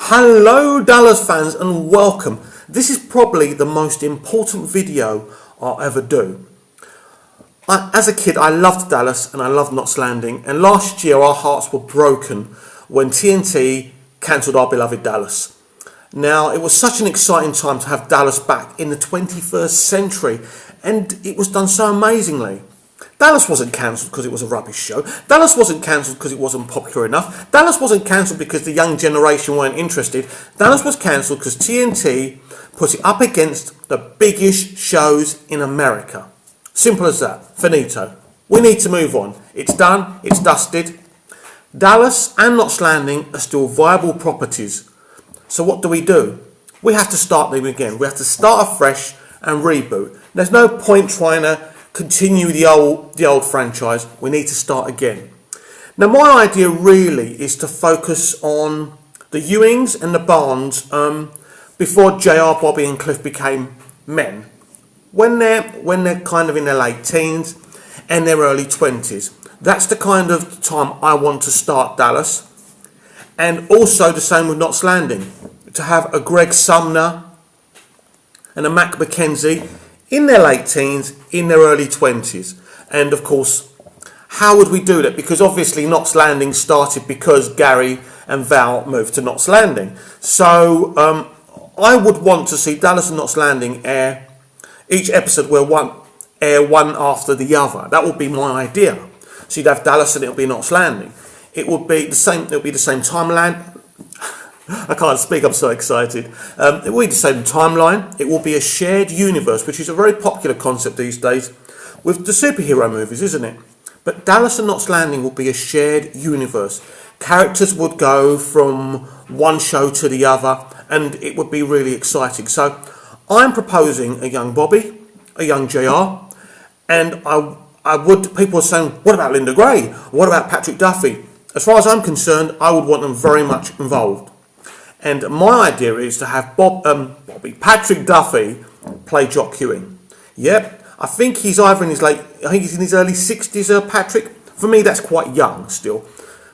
Hello Dallas fans and welcome. This is probably the most important video I'll ever do. As a kid I loved Dallas and I loved Knots Landing, and last year our hearts were broken when TNT cancelled our beloved Dallas. Now it was such an exciting time to have Dallas back in the 21st century, and it was done so amazingly. Dallas wasn't cancelled because it was a rubbish show. Dallas wasn't cancelled because it wasn't popular enough. Dallas wasn't cancelled because the young generation weren't interested. Dallas was cancelled because TNT put it up against the biggest shows in America. Simple as that. Finito. We need to move on. It's done. It's dusted. Dallas and Knots Landing are still viable properties. So what do? We have to start them again. We have to start afresh and reboot. There's no point trying to continue the old franchise. We need to start again. Now my idea really is to focus on the Ewings and the Barnes before JR, Bobby and Cliff became men. When they're kind of in their late teens and their early 20s. That's the kind of time I want to start Dallas. And also the same with Knots Landing. To have a Greg Sumner and a Mac McKenzie in their late teens, in their early 20s. And of course, how would we do that? Because obviously Knots Landing started because Gary and Val moved to Knots Landing. So I would want to see Dallas and Knots Landing air each episode air one after the other. That would be my idea. So you'd have Dallas and it'll be Knots Landing. It would be the same timeline. I can't speak, I'm so excited. It will be the same timeline. It will be a shared universe, which is a very popular concept these days with the superhero movies, isn't it? But Dallas and Knots Landing will be a shared universe. Characters would go from one show to the other, and it would be really exciting. So I'm proposing a young Bobby, a young JR, and people are saying, what about Linda Gray? What about Patrick Duffy? As far as I'm concerned, I would want them very much involved. And my idea is to have Patrick Duffy play Jock Ewing. Yep, I think he's either in his early 60s, Patrick. For me, that's quite young still.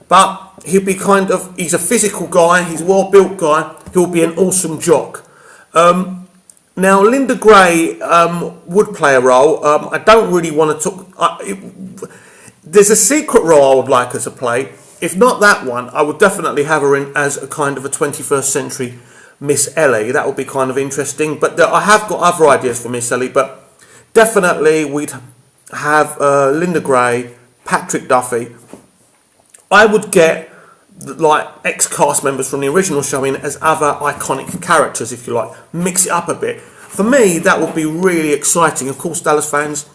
But he's a physical guy, he's a well-built guy, he'll be an awesome jock. Now, Linda Gray would play a role. I don't really want to talk... there's a secret role I would like her to play. If not that one, I would definitely have her in as a kind of a 21st century Miss Ellie. That would be kind of interesting. But I have got other ideas for Miss Ellie. But definitely we'd have Linda Gray, Patrick Duffy. I would get like ex-cast members from the original show in as other iconic characters, if you like. Mix it up a bit. For me, that would be really exciting. Of course, Dallas fans,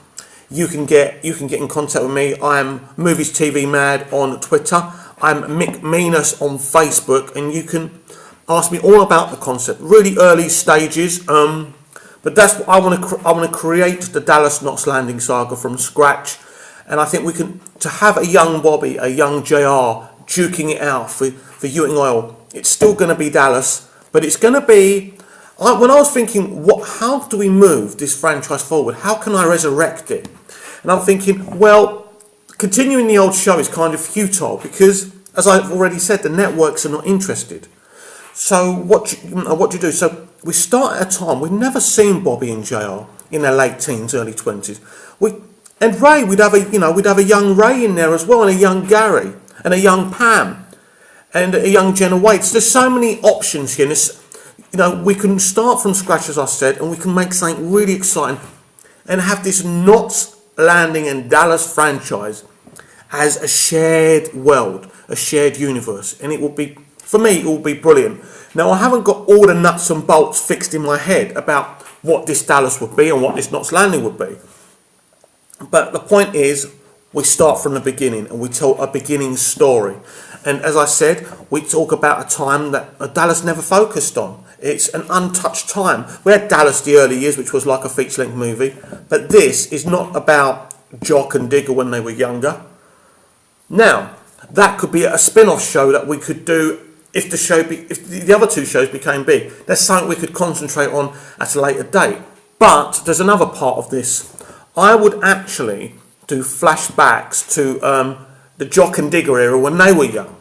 you can get in contact with me. I am Movies TV Mad on Twitter. I'm Mick Meanus on Facebook, and you can ask me all about the concept. Really early stages, but that's what I want to create the Dallas Knots Landing saga from scratch, and I think we can have a young Bobby, a young JR duking it out for Ewing Oil. It's still going to be Dallas, but it's going to be. When I was thinking, how do we move this franchise forward? How can I resurrect it? And I'm thinking, well, continuing the old show is kind of futile because, as I've already said, the networks are not interested. So what do you do? So we start at a time we've never seen Bobby and JR in their late teens, early 20s. And Ray, we'd have a young Ray in there as well, and a young Gary, and a young Pam, and a young Jenna Waits. There's so many options here. We can start from scratch, as I said, and we can make something really exciting and have this Knots Landing and Dallas franchise as a shared world, a shared universe. And it will be, for me, it will be brilliant. Now, I haven't got all the nuts and bolts fixed in my head about what this Dallas would be and what this Knots Landing would be. But the point is, we start from the beginning and we tell a beginning story. And as I said, we talk about a time that Dallas never focused on. It's an untouched time. We had Dallas the early years, which was like a feature-length movie. But this is not about Jock and Digger when they were younger. Now, that could be a spin-off show that we could do if the other two shows became big. That's something we could concentrate on at a later date. But there's another part of this. I would actually do flashbacks to the Jock and Digger era when they were young.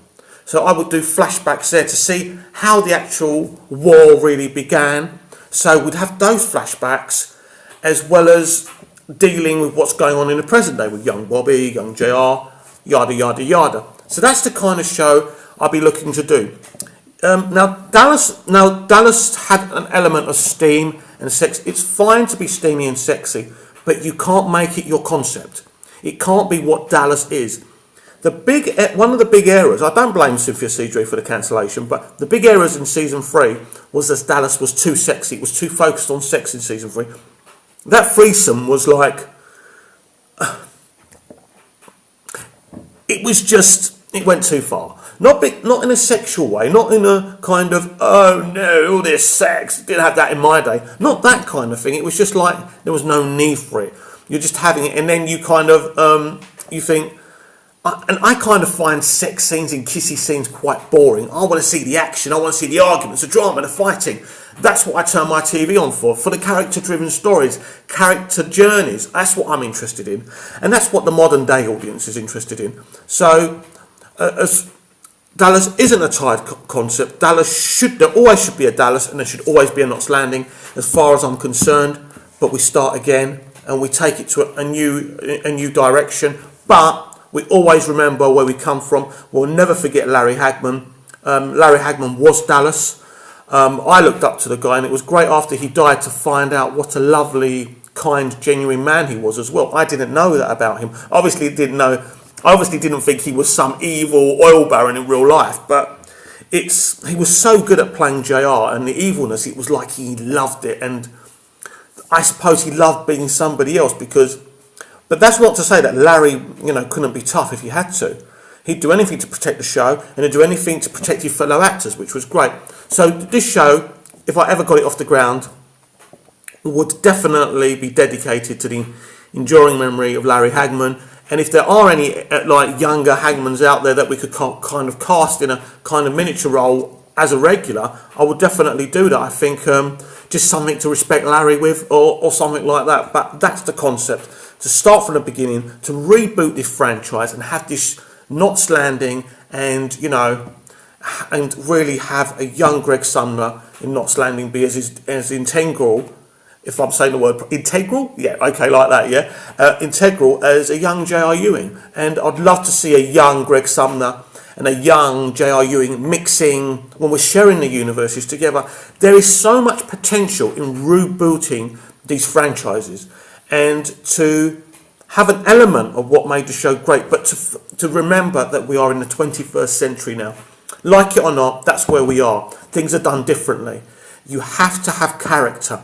So I would do flashbacks there to see how the actual war really began. So we'd have those flashbacks as well as dealing with what's going on in the present day with young Bobby, young JR, yada, yada, yada. So that's the kind of show I'll be looking to do. Now Dallas had an element of steam and sex. It's fine to be steamy and sexy, but you can't make it your concept. It can't be what Dallas is. One of the big errors, I don't blame Cynthia Cedre for the cancellation, but the big errors in season 3 was that Dallas was too sexy. It was too focused on sex in season 3. That threesome was like, it went too far. Not in a sexual way, not in a kind of, oh no, all this sex. Didn't have that in my day. Not that kind of thing. It was just like, there was no need for it. You're just having it, and then you kind of, you think, and I kind of find sex scenes and kissy scenes quite boring. I want to see the action, I want to see the arguments, the drama, the fighting. That's what I turn my TV on for the character-driven stories, character journeys. That's what I'm interested in. And that's what the modern day audience is interested in. So, as Dallas isn't a tied concept, there always should be a Dallas, and there should always be a Knots Landing, as far as I'm concerned. But we start again, and we take it to a new direction. But we always remember where we come from. We'll never forget Larry Hagman. Larry Hagman was Dallas. I looked up to the guy, and it was great after he died to find out what a lovely, kind, genuine man he was as well. I didn't know that about him. I obviously didn't think he was some evil oil baron in real life, but he was so good at playing JR and the evilness. It was like he loved it, and I suppose he loved being somebody else but that's not to say that Larry, couldn't be tough if he had to. He'd do anything to protect the show, and he'd do anything to protect his fellow actors, which was great. So this show, if I ever got it off the ground, would definitely be dedicated to the enduring memory of Larry Hagman. And if there are any younger Hagmans out there that we could kind of cast in a kind of miniature role as a regular, I would definitely do that. I think just something to respect Larry with, or something like that. But that's the concept, to start from the beginning, to reboot this franchise and have this Knots Landing, and and really have a young Greg Sumner in Knots Landing be as integral, if I'm saying the word integral, yeah, okay, like that, yeah, integral as a young J.R. Ewing. And I'd love to see a young Greg Sumner and a young J.R. Ewing mixing when we're sharing the universes together. There is so much potential in rebooting these franchises, and to have an element of what made the show great, but to remember that we are in the 21st century now. Like it or not, that's where we are. Things are done differently. You have to have character.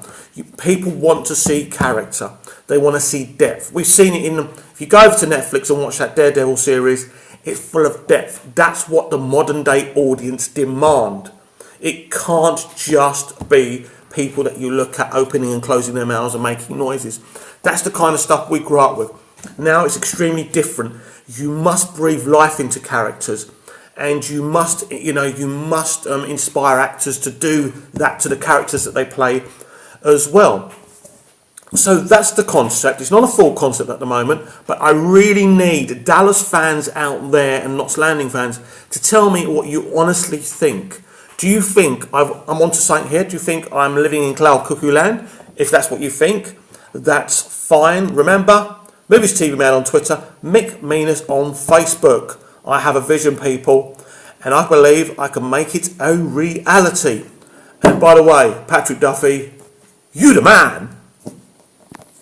People want to see character. They want to see depth. We've seen it if you go over to Netflix and watch that Daredevil series, it's full of depth. That's what the modern day audience demand. It can't just be people that you look at opening and closing their mouths and making noises. That's the kind of stuff we grew up with. Now it's extremely different. You must breathe life into characters, and you must inspire actors to do that to the characters that they play as well. So that's the concept. It's not a full concept at the moment, but I really need Dallas fans out there and Knots Landing fans to tell me what you honestly think. Do you think I'm onto something here? Do you think I'm living in cloud cuckoo land? If that's what you think, that's fine. Remember, Movies TV Man on Twitter, Mick Meanus on Facebook. I have a vision, people, and I believe I can make it a reality. And by the way, Patrick Duffy, you the man.